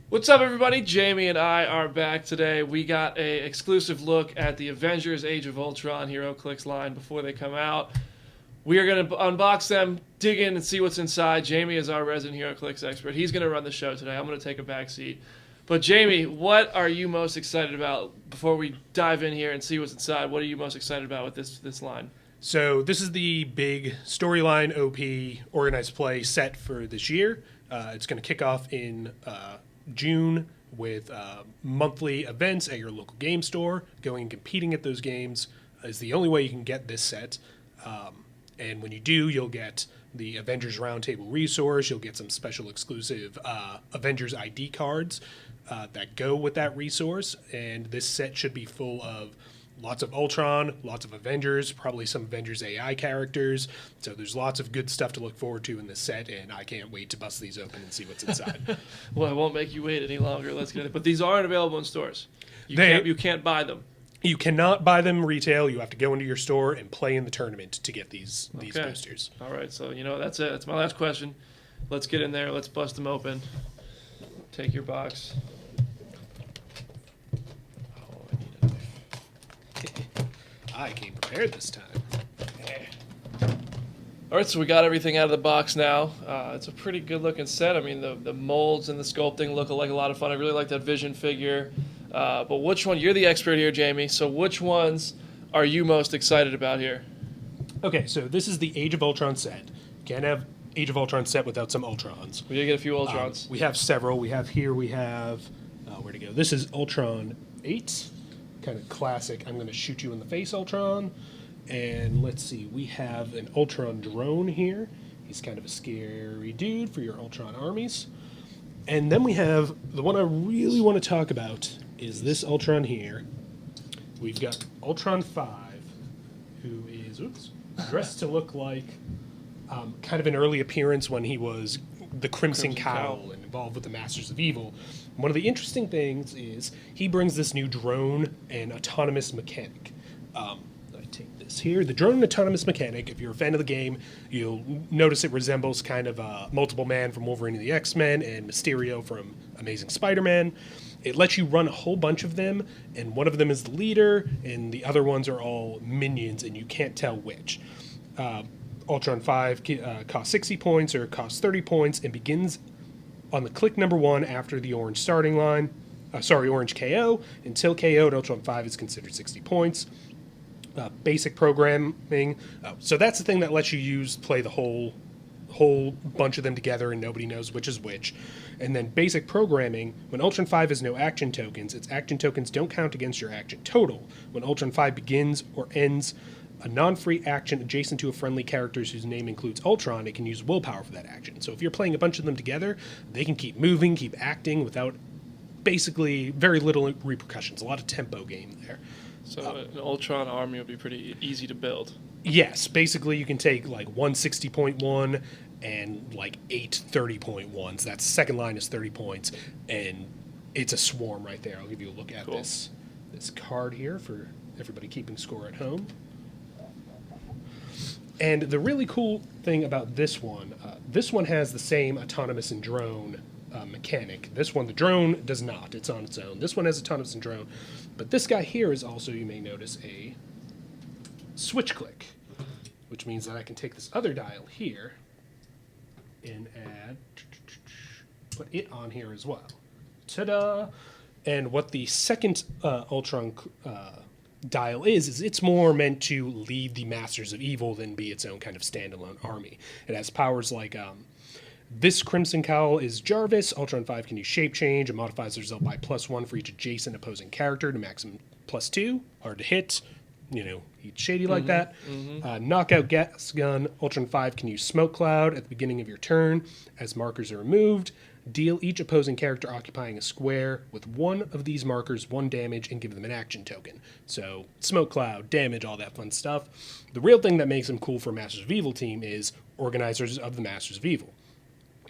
What's up, everybody? Jamie and I are back today. We got a exclusive look at the Avengers Age of Ultron HeroClix line before they come out. We are going to unbox them, dig in, and see what's inside. Jamie is our resident HeroClix expert. He's going to run the show today. I'm going to take a back seat. But Jamie, what are you most excited about before we dive in here and see what's inside? What are you most excited about with this line? So this is the big storyline OP organized play set for this year. It's going to kick off in June with monthly events at your local game store. Going and competing at those games is the only way you can get this set. And when you do, you'll get the Avengers Roundtable resource. You'll get some special exclusive Avengers ID cards that go with that resource. And this set should be full of lots of Ultron, lots of Avengers, probably some Avengers AI characters. So there's lots of good stuff to look forward to in this set, and I can't wait to bust these open and see what's inside. Well, I won't make you wait any longer. Let's get it. But these aren't available in stores. You can't buy them. You cannot buy them retail. You have to go into your store and play in the tournament to get these boosters. All right, so that's it. That's my last question. Let's get in there. Let's bust them open. Take your box. I came prepared this time. All right, so we got everything out of the box now. It's a pretty good-looking set. I mean, the molds and the sculpting look like a lot of fun. I really like that Vision figure. But which one? You're the expert here, Jamie. So which ones are you most excited about here? Okay, so this is the Age of Ultron set. Can't have Age of Ultron set without some Ultrons. We did get a few Ultrons. We have several. We have where to go? This is Ultron 8. Kind of classic, I'm going to shoot you in the face, Ultron. And let's see, we have an Ultron drone here. He's kind of a scary dude for your Ultron armies. And then we have, the one I really want to talk about is this Ultron here. We've got Ultron 5, who is dressed to look like kind of an early appearance when he was the Crimson Cowl and involved with the Masters of Evil. One of the interesting things is he brings this new drone and autonomous mechanic. I take this here. The drone and autonomous mechanic, if you're a fan of the game, you'll notice it resembles kind of Multiple Man from Wolverine and the X-Men and Mysterio from Amazing Spider-Man. It lets you run a whole bunch of them, and one of them is the leader, and the other ones are all minions, and you can't tell which. Ultron 5 costs 60 points or costs 30 points and begins on the click number 1 after the orange starting line. Orange KO. Until KO'd, Ultron 5 is considered 60 points. Basic programming. So that's the thing that lets you play the whole bunch of them together and nobody knows which is which. And then basic programming, when Ultron 5 has no action tokens, its action tokens don't count against your action total. When Ultron 5 begins or ends a non-free action adjacent to a friendly character whose name includes Ultron, it can use willpower for that action. So if you're playing a bunch of them together, they can keep moving, keep acting without basically very little repercussions. A lot of tempo game there. So an Ultron army would be pretty easy to build. Yes, basically you can take like one 60.1 and like 8 30.1s. That second line is 30 points, and it's a swarm right there. I'll give you a look at this card here for everybody keeping score at home. And the really cool thing about this one has the same autonomous and drone mechanic. This one, the drone, does not. It's on its own. This one has autonomous and drone. But this guy here is also, you may notice, a switch click, which means that I can take this other dial here and put it on here as well. Ta-da! And what the second Ultron dial is it's more meant to lead the Masters of Evil than be its own kind of standalone army. It has powers like this Crimson Cowl is Jarvis. Ultron 5 can use Shape Change and modifies the result by +1 for each adjacent opposing character to maximum +2. Hard to hit. He's shady like that. Knockout Gas Gun. Ultron 5 can use Smoke Cloud at the beginning of your turn. As markers are removed, deal each opposing character occupying a square with one of these markers 1 damage and give them an action token. So, Smoke Cloud, damage, all that fun stuff. The real thing that makes him cool for a Masters of Evil team is Organizers of the Masters of Evil.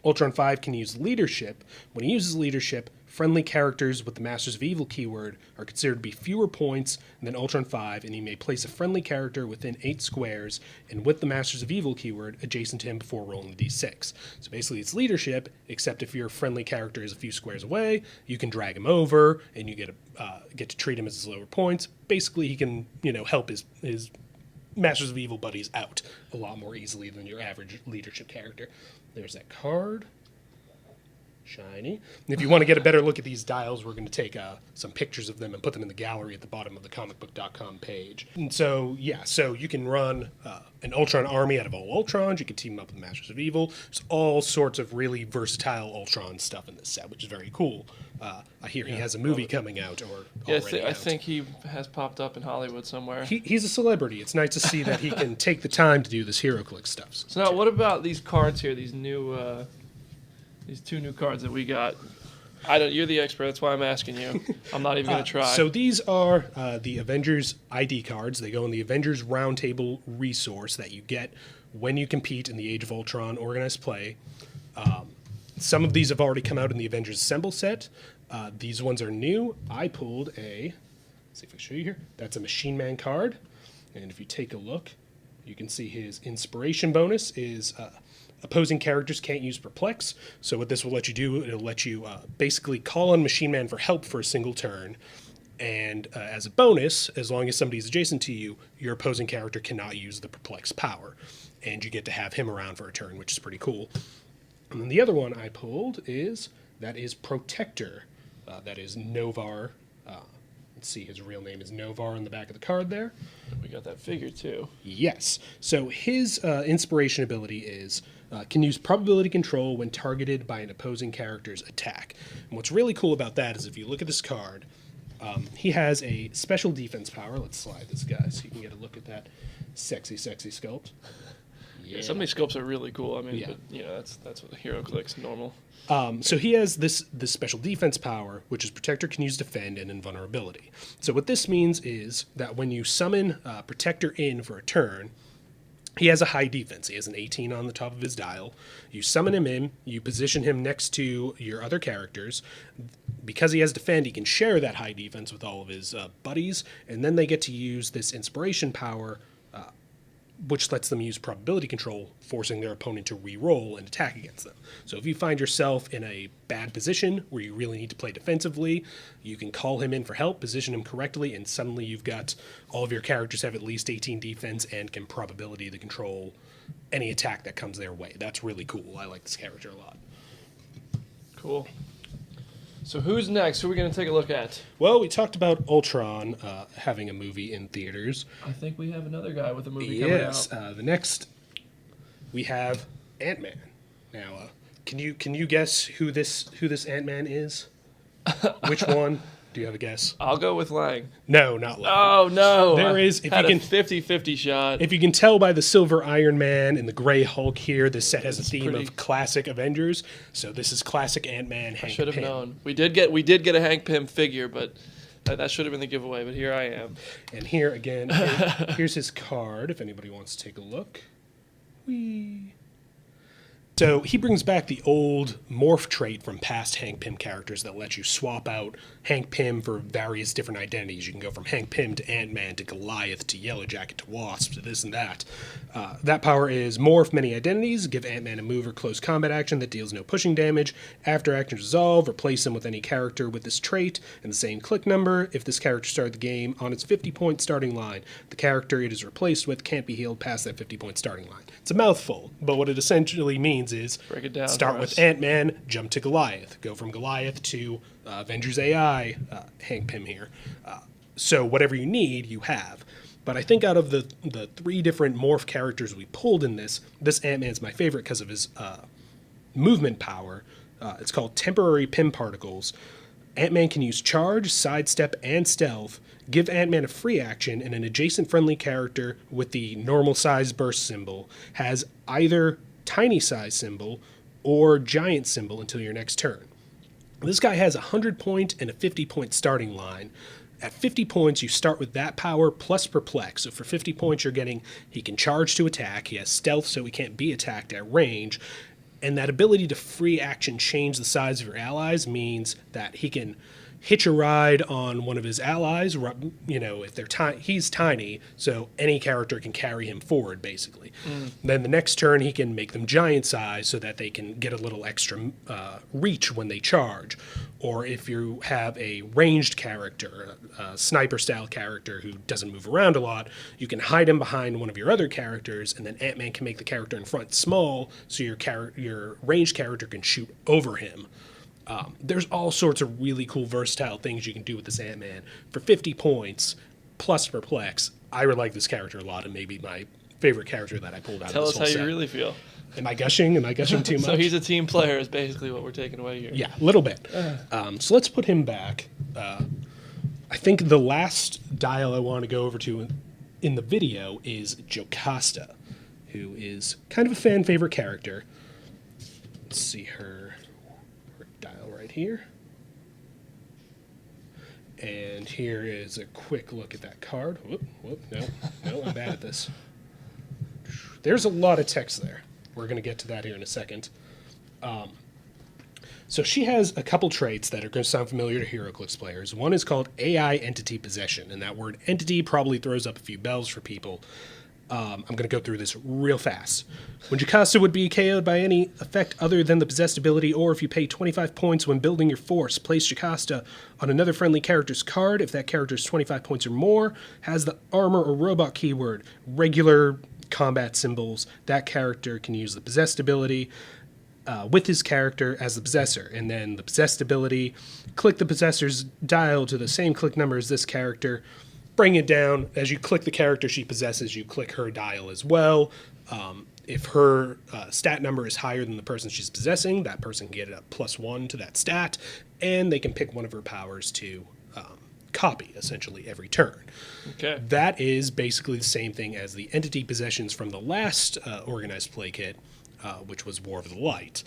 Ultron 5 can use leadership. When he uses leadership, friendly characters with the Masters of Evil keyword are considered to be fewer points than Ultron 5, and he may place a friendly character within 8 squares and with the Masters of Evil keyword adjacent to him before rolling the d6. So basically it's leadership, except if your friendly character is a few squares away, you can drag him over, and you get to treat him as his lower points. Basically, he can, help his Masters of Evil buddies out a lot more easily than your average leadership character. There's that card. Shiny. And if you want to get a better look at these dials, we're going to take some pictures of them and put them in the gallery at the bottom of the Comicbook.com page. And so you can run an Ultron army out of all Ultrons. You can team up with Masters of Evil. There's all sorts of really versatile Ultron stuff in this set, which is very cool. I hear he has a movie coming out I think he has popped up in Hollywood somewhere. He's a celebrity. It's nice to see that he can take the time to do this HeroClix stuff. So now, what about these cards here? These new... These 2 new cards that we got. You're the expert. That's why I'm asking you. I'm not even going to try. So these are the Avengers ID cards. They go in the Avengers Roundtable resource that you get when you compete in the Age of Ultron organized play. Some of these have already come out in the Avengers Assemble set. These ones are new. I pulled let's see if I can show you here. That's a Machine Man card. And if you take a look, you can see his inspiration bonus is... opposing characters can't use Perplex, so what this will let you do, it'll let you basically call on Machine Man for help for a single turn, and as a bonus, as long as somebody's adjacent to you, your opposing character cannot use the Perplex power, and you get to have him around for a turn, which is pretty cool. And then the other one I pulled is Protector. That is Novar. Let's see, his real name is Novar on the back of the card there. We got that figure too. Yes. So his inspiration ability is can use probability control when targeted by an opposing character's attack. And what's really cool about that is if you look at this card, he has a special defense power. Let's slide this guy so you can get a look at that sexy sculpt. Yeah. Some of these sculpts are really cool. I mean, but, that's what the HeroClix normal. So he has this special defense power, which is Protector can use Defend and Invulnerability. So what this means is that when you summon Protector in for a turn, he has a high defense. He has an 18 on the top of his dial. You summon him in, you position him next to your other characters. Because he has Defend, he can share that high defense with all of his buddies, and then they get to use this inspiration power, which lets them use probability control, forcing their opponent to re-roll and attack against them. So if you find yourself in a bad position where you really need to play defensively, you can call him in for help, position him correctly, and suddenly you've got all of your characters have at least 18 defense and can probability to control any attack that comes their way. That's really cool. I like this character a lot. Cool. So who's next? Who are we going to take a look at? Well, we talked about Ultron having a movie in theaters. I think we have another guy with a movie coming out. Yes. The next, we have AntMan. Now, can you guess who this AntMan is? Which one? Do you have a guess? I'll go with Lang. No, not Lang. Oh, no. There is, if had you can, a 50-50 shot. If you can tell by the silver Iron Man and the gray Hulk here, this set has a theme of classic Avengers. So this is classic Ant-Man, Hank Pym. I should have known. We did get a Hank Pym figure, but that should have been the giveaway, but here I am. And here, again, here's his card, if anybody wants to take a look. Whee! So he brings back the old morph trait from past Hank Pym characters that let you swap out Hank Pym for various different identities. You can go from Hank Pym to Ant-Man to Goliath to Yellow Jacket to Wasp to this and that. That power is morph many identities, give Ant-Man a move or close combat action that deals no pushing damage. After action resolve, replace him with any character with this trait and the same click number. If this character started the game on its 50-point starting line, the character it is replaced with can't be healed past that 50-point starting line. It's a mouthful, but what it essentially means is break it down. Start with Ant-Man, jump to Goliath. Go from Goliath to Avengers AI, Hank Pym here. So whatever you need, you have. But I think out of the 3 different morph characters we pulled in this Ant-Man's my favorite because of his movement power. It's called Temporary Pym Particles. Ant-Man can use Charge, Sidestep, and Stealth. Give Ant-Man a free action, and an adjacent friendly character with the normal size burst symbol has either tiny size symbol or giant symbol until your next turn. This guy has a 100-point and a 50-point starting line. At 50 points, you start with that power plus Perplex. So for 50 points, you're getting, he can charge to attack. He has stealth, so he can't be attacked at range. And that ability to free action change the size of your allies means that he can hitch a ride on one of his allies. You know, if they're he's tiny, so any character can carry him forward, basically. Then the next turn, he can make them giant size so that they can get a little extra reach when they charge. Or if you have a ranged character, a sniper-style character who doesn't move around a lot, you can hide him behind one of your other characters, and then AntMan can make the character in front small, so your ranged character can shoot over him. There's all sorts of really cool versatile things you can do with this AntMan. For 50 points, plus Perplex, I really like this character a lot, and maybe my favorite character that I pulled out Tell of us this whole how set. you really feel. Am I gushing? Am I gushing too much? So he's a team player is basically what we're taking away here. Yeah, a little bit. So let's put him back. I think the last dial I want to go over to in the video is Jocasta, who is kind of a fan favorite character. Let's see her dial right here. And here is a quick look at that card. No, I'm bad at this. There's a lot of text there. We're going to get to that here in a second. So she has a couple traits that are going to sound familiar to HeroClix players. One is called AI Entity Possession, and that word entity probably throws up a few bells for people. I'm going to go through this real fast. When Jocasta would be KO'd by any effect other than the possessed ability, or if you pay 25 points when building your force, place Jocasta on another friendly character's card. If that character's 25 points or more, has the armor or robot keyword, regular combat symbols, that character can use the possessed ability with his character as the possessor. And then the possessed ability, click the possessor's dial to the same click number as this character, bring it down. As you click the character she possesses, you click her dial as well. If her stat number is higher than the person she's possessing, that person can get a +1 to that stat, and they can pick one of her powers to copy, essentially, every turn. Okay. That is basically the same thing as the entity possessions from the last organized play kit, which was War of the Light.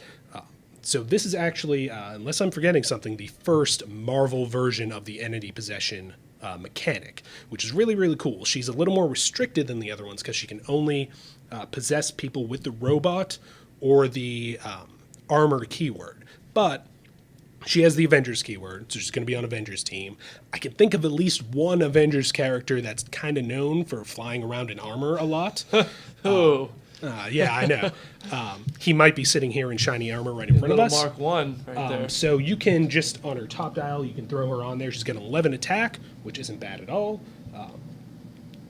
So this is actually, unless I'm forgetting something, the first Marvel version of the entity possession mechanic, which is really, really cool. She's a little more restricted than the other ones because she can only possess people with the robot or the armor keyword. But she has the Avengers keyword, so she's going to be on Avengers team. I can think of at least one Avengers character that's kind of known for flying around in armor a lot. Yeah, I know. He might be sitting here in shiny armor right in front of us. Mark 1 right there. So you can just, on her top dial, you can throw her on there. She's got an 11 attack, which isn't bad at all.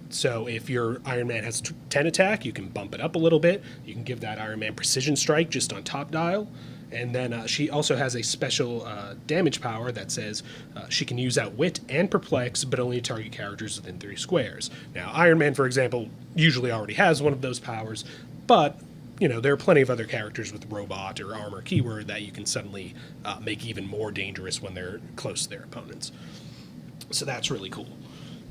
So if your Iron Man has 10 attack, you can bump it up a little bit. You can give that Iron Man precision strike just on top dial. And then she also has a special damage power that says she can use Outwit and Perplex, but only target characters within 3 squares. Now, Iron Man, for example, usually already has one of those powers, but you know there are plenty of other characters with Robot or Armor keyword that you can suddenly make even more dangerous when they're close to their opponents. So that's really cool.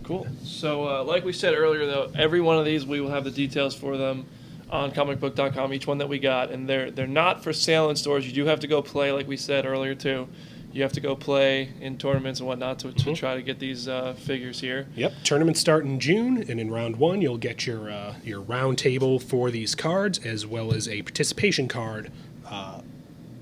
Cool. So like we said earlier, though, every one of these we will have the details for them on Comicbook.com, each one that we got, and they're not for sale in stores. You do have to go play, like we said earlier too. You have to go play in tournaments and whatnot to try to get these figures here. Yep, tournaments start in June, and in round 1 you'll get your round table for these cards, as well as a participation card,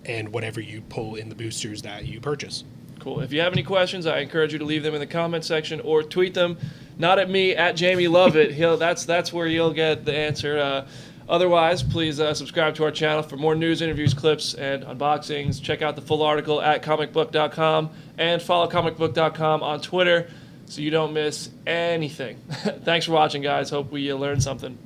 and whatever you pull in the boosters that you purchase. Cool. If you have any questions, I encourage you to leave them in the comment section or tweet them. Not at me, at Jamie Lovett. That's where you'll get the answer. Otherwise, please subscribe to our channel for more news, interviews, clips, and unboxings. Check out the full article at Comicbook.com and follow Comicbook.com on Twitter so you don't miss anything. Thanks for watching, guys. Hope we learned something.